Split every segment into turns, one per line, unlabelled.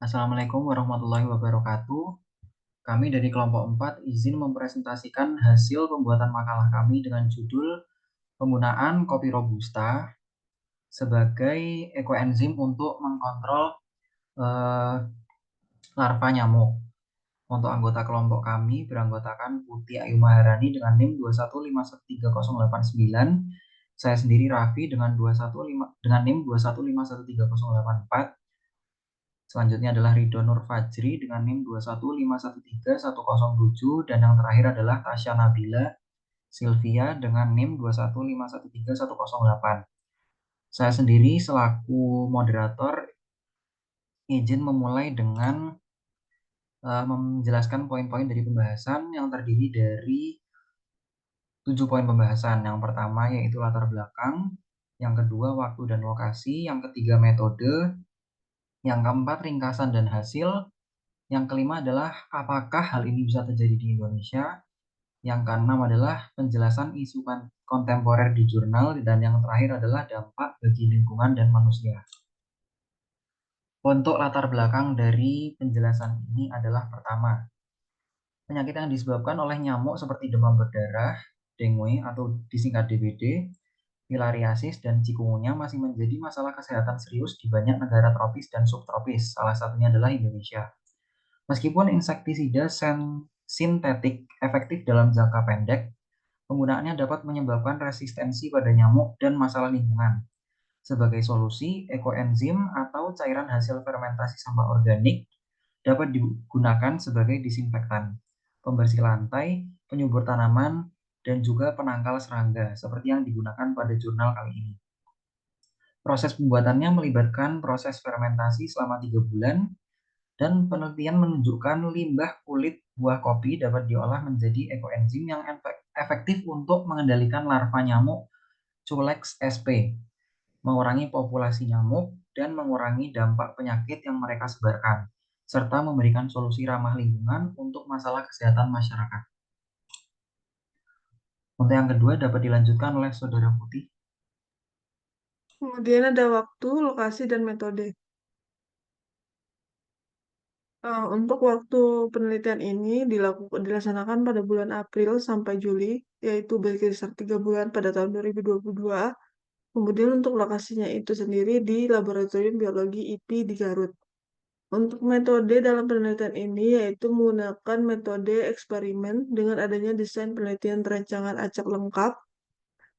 Assalamualaikum warahmatullahi wabarakatuh. Kami dari kelompok 4 izin mempresentasikan hasil pembuatan makalah kami dengan judul penggunaan kopi robusta sebagai ekoenzim untuk mengkontrol eh, larva nyamuk. Untuk anggota kelompok kami beranggotakan Putih Ayu Maharani dengan NIM 2151308 saya sendiri Raffi dengan 215 dengan NIM 2151308. Selanjutnya adalah Ridho Nur Fajri dengan NIM 215131007 dan yang terakhir adalah Tasya Nabila Sylvia dengan NIM 215131008. Saya sendiri selaku moderator izin memulai dengan menjelaskan poin-poin dari pembahasan yang terdiri dari 7 poin pembahasan. Yang pertama yaitu latar belakang, yang kedua waktu dan lokasi, yang ketiga metode, yang keempat ringkasan dan hasil, yang kelima adalah apakah hal ini bisa terjadi di Indonesia. Yang keenam adalah penjelasan isu kontemporer di jurnal. Dan yang terakhir adalah dampak bagi lingkungan dan manusia. Untuk latar belakang dari penjelasan ini adalah pertama, penyakit yang disebabkan oleh nyamuk seperti demam berdarah, dengue atau disingkat DBD, filariasis, dan chikungunya masih menjadi masalah kesehatan serius di banyak negara tropis dan subtropis. Salah satunya adalah Indonesia. Meskipun insektisida sintetik efektif dalam jangka pendek, penggunaannya dapat menyebabkan resistensi pada nyamuk dan masalah lingkungan. Sebagai solusi, ekoenzim atau cairan hasil fermentasi sampah organik dapat digunakan sebagai disinfektan, pembersih lantai, penyubur tanaman, dan juga penangkal serangga, seperti yang digunakan pada jurnal kali ini. Proses pembuatannya melibatkan proses fermentasi selama 3 bulan, dan penelitian menunjukkan limbah kulit buah kopi dapat diolah menjadi ekoenzim yang efektif untuk mengendalikan larva nyamuk Culex sp, mengurangi populasi nyamuk, dan mengurangi dampak penyakit yang mereka sebarkan, serta memberikan solusi ramah lingkungan untuk masalah kesehatan masyarakat. Untuk yang kedua dapat dilanjutkan oleh Saudara Putih.
Kemudian ada waktu, lokasi, dan metode. Untuk waktu penelitian ini dilaksanakan pada bulan April sampai Juli, yaitu berkisar 3 bulan pada tahun 2022. Kemudian untuk lokasinya itu sendiri di Laboratorium Biologi IP di Garut. Untuk metode dalam penelitian ini yaitu menggunakan metode eksperimen dengan adanya desain penelitian rancangan acak lengkap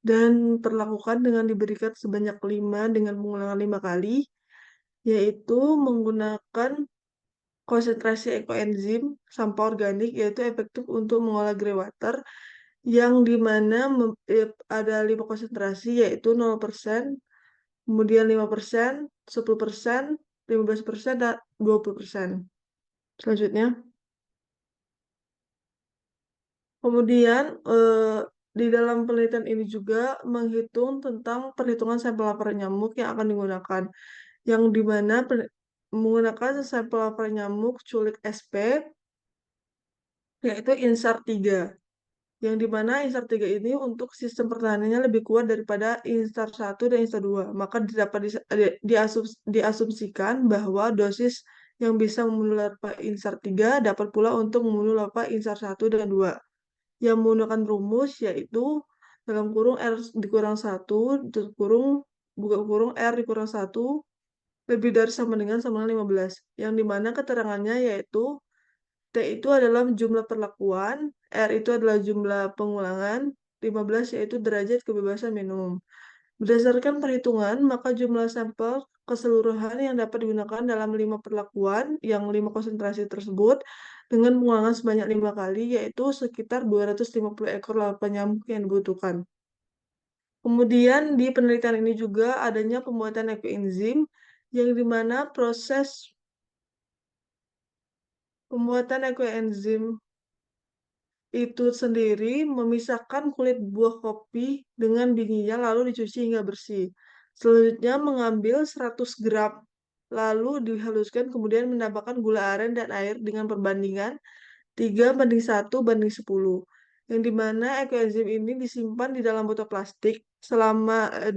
dan perlakukan dengan diberikan sebanyak 5 dengan pengulangan 5 kali, yaitu menggunakan konsentrasi ekoenzim sampah organik yaitu efektif untuk mengolah greywater yang dimana ada 5 konsentrasi yaitu 0%, kemudian 5%, 10%, 15%, dan 20%. Selanjutnya, kemudian di dalam penelitian ini juga menghitung tentang perhitungan sampel laporan nyamuk yang akan digunakan, yang dimana menggunakan sampel laporan nyamuk culik SP, yaitu INSAR 3. Yang dimana INSAR 3 ini untuk sistem pertahanannya lebih kuat daripada INSAR 1 dan INSAR 2. Maka dapat diasumsikan bahwa dosis yang bisa membunuh larva INSAR 3 dapat pula untuk membunuh larva INSAR 1 dan 2. Yang menggunakan rumus yaitu dalam kurung R dikurang 1, tutup kurung, buka kurung R dikurang 1, lebih dari sama dengan 15. Yang dimana keterangannya yaitu T itu adalah jumlah perlakuan, R itu adalah jumlah pengulangan, 15 yaitu derajat kebebasan minimum. Berdasarkan perhitungan, maka jumlah sampel keseluruhan yang dapat digunakan dalam 5 perlakuan, yang 5 konsentrasi tersebut, dengan pengulangan sebanyak 5 kali, yaitu sekitar 250 ekor larva nyamuk yang dibutuhkan. Kemudian di penelitian ini juga adanya pembuatan ekoenzim, yang dimana proses pembuatan ekoenzim itu sendiri memisahkan kulit buah kopi dengan bijinya lalu dicuci hingga bersih. Selanjutnya mengambil 100 gram lalu dihaluskan kemudian menambahkan gula aren dan air dengan perbandingan 3:1:10. Yang dimana ekoenzim ini disimpan di dalam botol plastik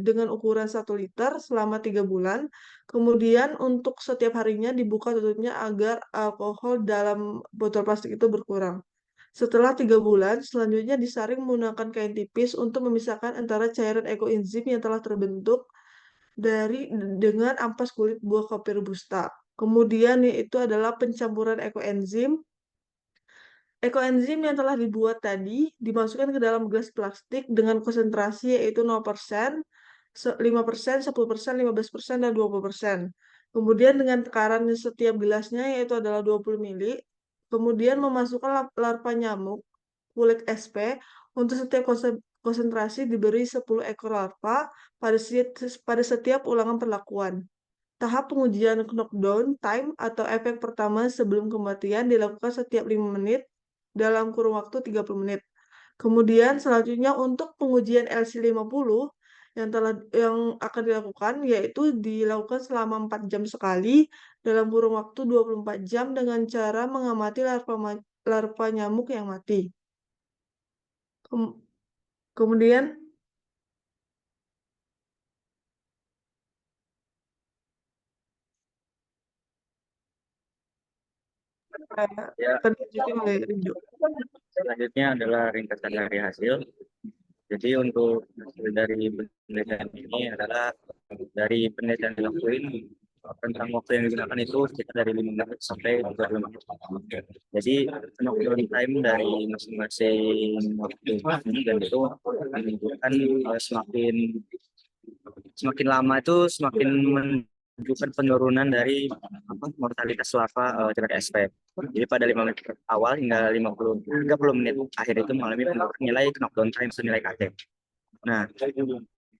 dengan ukuran 1 liter selama 3 bulan. Kemudian untuk setiap harinya dibuka tutupnya agar alkohol dalam botol plastik itu berkurang. Setelah 3 bulan, selanjutnya disaring menggunakan kain tipis untuk memisahkan antara cairan ekoenzim yang telah terbentuk dengan ampas kulit buah kopi robusta. Kemudian yaitu adalah pencampuran ekoenzim. Ekoenzim yang telah dibuat tadi dimasukkan ke dalam gelas plastik dengan konsentrasi yaitu 0%, 5%, 10%, 15%, dan 20%. Kemudian dengan tekaran setiap gelasnya yaitu adalah 20 mili. Kemudian memasukkan larva nyamuk kulit SP untuk setiap konsentrasi diberi 10 ekor larva pada setiap ulangan perlakuan. Tahap pengujian knockdown time atau efek pertama sebelum kematian dilakukan setiap 5 menit dalam kurun waktu 30 menit. Kemudian selanjutnya untuk pengujian LC50 yang akan dilakukan yaitu dilakukan selama 4 jam sekali dalam kurun waktu 24 jam dengan cara mengamati larva nyamuk yang mati. Kemudian
Ya,
akan dilanjutkan oleh Rinjo.
selanjutnya adalah ringkasan dari hasil. Jadi untuk hasil dari penelitian ini adalah dari penelitian yang dilakukan tentang waktu yang digunakan itu sekitar dari 5 menit sampai 25 menit. Jadi knockdown time dari masing-masing waktu ini dan itu menunjukkan semakin lama itu semakin menunjukkan penurunan dari mortalitas larva tingkat SP. Jadi pada 5 menit awal hingga 30 menit akhir itu mengalami penurunan nilai knockdown time nilai KT. Nah,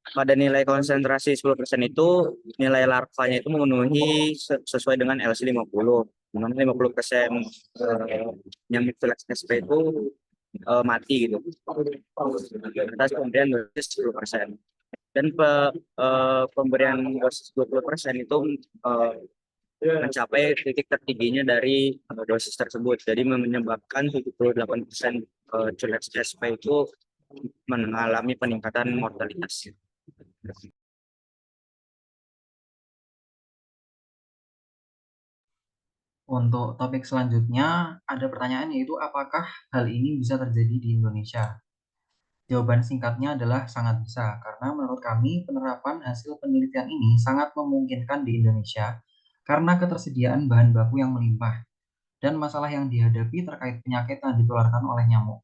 pada nilai konsentrasi 10% itu nilai larvanya itu memenuhi sesuai dengan LC50. Dengan 50% yang SP itu mati gitu. Atas pemberian dosis 10%. Dan pemberian dosis 20% itu mencapai titik tertingginya dari dosis tersebut. Jadi menyebabkan 78% curex SP itu mengalami peningkatan mortalitas.
Untuk topik selanjutnya, ada pertanyaan yaitu apakah hal ini bisa terjadi di Indonesia? Jawaban singkatnya adalah sangat bisa, karena menurut kami penerapan hasil penelitian ini sangat memungkinkan di Indonesia karena ketersediaan bahan baku yang melimpah dan masalah yang dihadapi terkait penyakit yang ditularkan oleh nyamuk.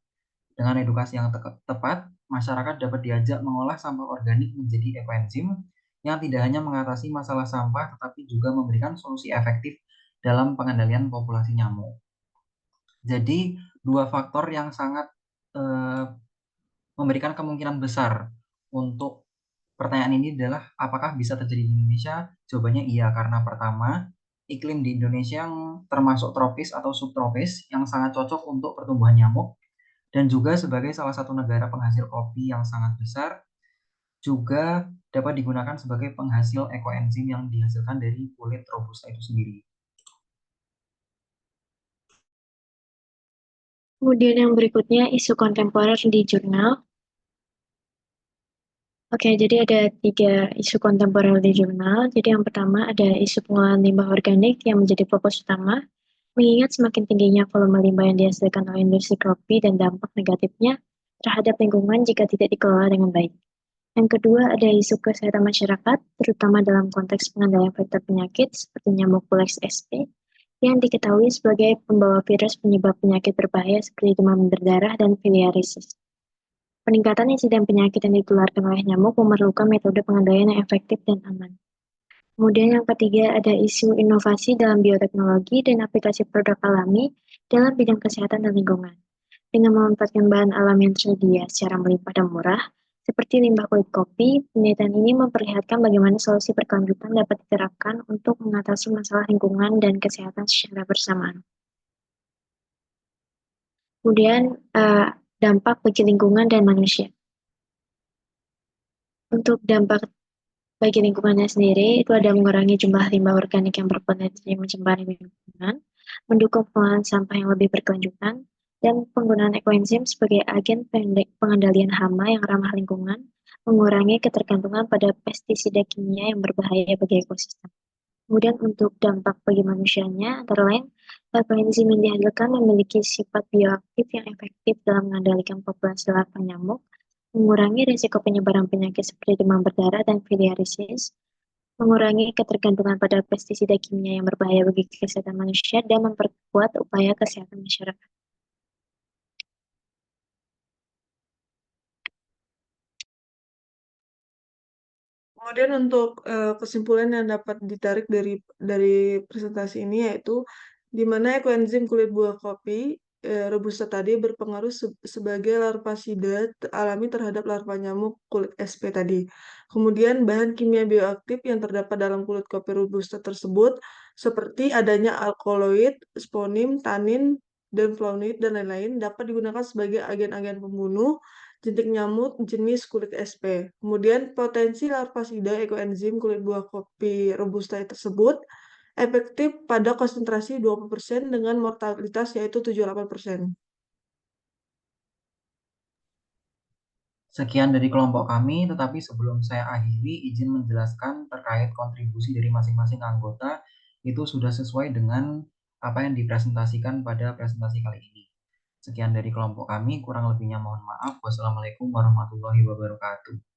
Dengan edukasi yang tepat, masyarakat dapat diajak mengolah sampah organik menjadi ekoenzim yang tidak hanya mengatasi masalah sampah, tetapi juga memberikan solusi efektif dalam pengendalian populasi nyamuk. Jadi, dua faktor yang sangat memberikan kemungkinan besar untuk pertanyaan ini adalah apakah bisa terjadi di Indonesia? Jawabannya iya, karena pertama, iklim di Indonesia yang termasuk tropis atau subtropis yang sangat cocok untuk pertumbuhan nyamuk, dan juga sebagai salah satu negara penghasil kopi yang sangat besar, juga dapat digunakan sebagai penghasil ekoenzim yang dihasilkan dari kulit robusta itu sendiri.
Kemudian yang berikutnya isu kontemporer di jurnal. Oke, jadi ada 3 isu kontemporer di jurnal. Jadi yang pertama ada isu pengolahan limbah organik yang menjadi fokus utama, mengingat semakin tingginya volume limbah yang dihasilkan oleh industri kopi dan dampak negatifnya terhadap lingkungan jika tidak dikelola dengan baik. Yang kedua ada isu kesehatan masyarakat, terutama dalam konteks pengendalian faktor penyakit seperti nyamuk Culex SP, yang diketahui sebagai pembawa virus penyebab penyakit berbahaya seperti demam berdarah dan filariasis. Peningkatan insiden penyakit yang ditularkan oleh nyamuk memerlukan metode pengendalian yang efektif dan aman. Kemudian yang ketiga ada isu inovasi dalam bioteknologi dan aplikasi produk alami dalam bidang kesehatan dan lingkungan. Dengan memanfaatkan bahan alam yang tersedia secara melimpah dan murah, seperti limbah kulit kopi, penelitian ini memperlihatkan bagaimana solusi berkelanjutan dapat diterapkan untuk mengatasi masalah lingkungan dan kesehatan secara bersamaan. Kemudian dampak bagi lingkungan dan manusia. Untuk dampak bagi lingkungannya sendiri, itu ada mengurangi jumlah limbah organik yang berpotensi mencemari lingkungan, mendukung pengolahan sampah yang lebih berkelanjutan, dan penggunaan ekoenzim sebagai agen pengendalian hama yang ramah lingkungan, mengurangi ketergantungan pada pestisida kimia yang berbahaya bagi ekosistem. Kemudian untuk dampak bagi manusianya, antara lain, larva enzim yang dihasilkan memiliki sifat bioaktif yang efektif dalam mengendalikan populasi larva nyamuk, mengurangi risiko penyebaran penyakit seperti demam berdarah dan filariasis, mengurangi ketergantungan pada pestisida kimia yang berbahaya bagi kesehatan manusia, dan memperkuat upaya kesehatan masyarakat.
Kemudian untuk kesimpulan yang dapat ditarik dari presentasi ini yaitu di mana ekoenzim kulit buah kopi robusta tadi berpengaruh sebagai larvasida alami terhadap larva nyamuk kulit SP tadi. Kemudian bahan kimia bioaktif yang terdapat dalam kulit kopi robusta tersebut seperti adanya alkaloid, sponin, tanin, dan flavonoid dan lain-lain dapat digunakan sebagai agen-agen pembunuh jentik nyamuk jenis kulit SP. Kemudian potensi larvasida ekoenzim kulit buah kopi robusta tersebut efektif pada konsentrasi 20% dengan mortalitas yaitu 78%.
Sekian dari kelompok kami, tetapi sebelum saya akhiri, izin menjelaskan terkait kontribusi dari masing-masing anggota itu sudah sesuai dengan apa yang dipresentasikan pada presentasi kali ini. Sekian dari kelompok kami, kurang lebihnya mohon maaf. Wassalamualaikum warahmatullahi wabarakatuh.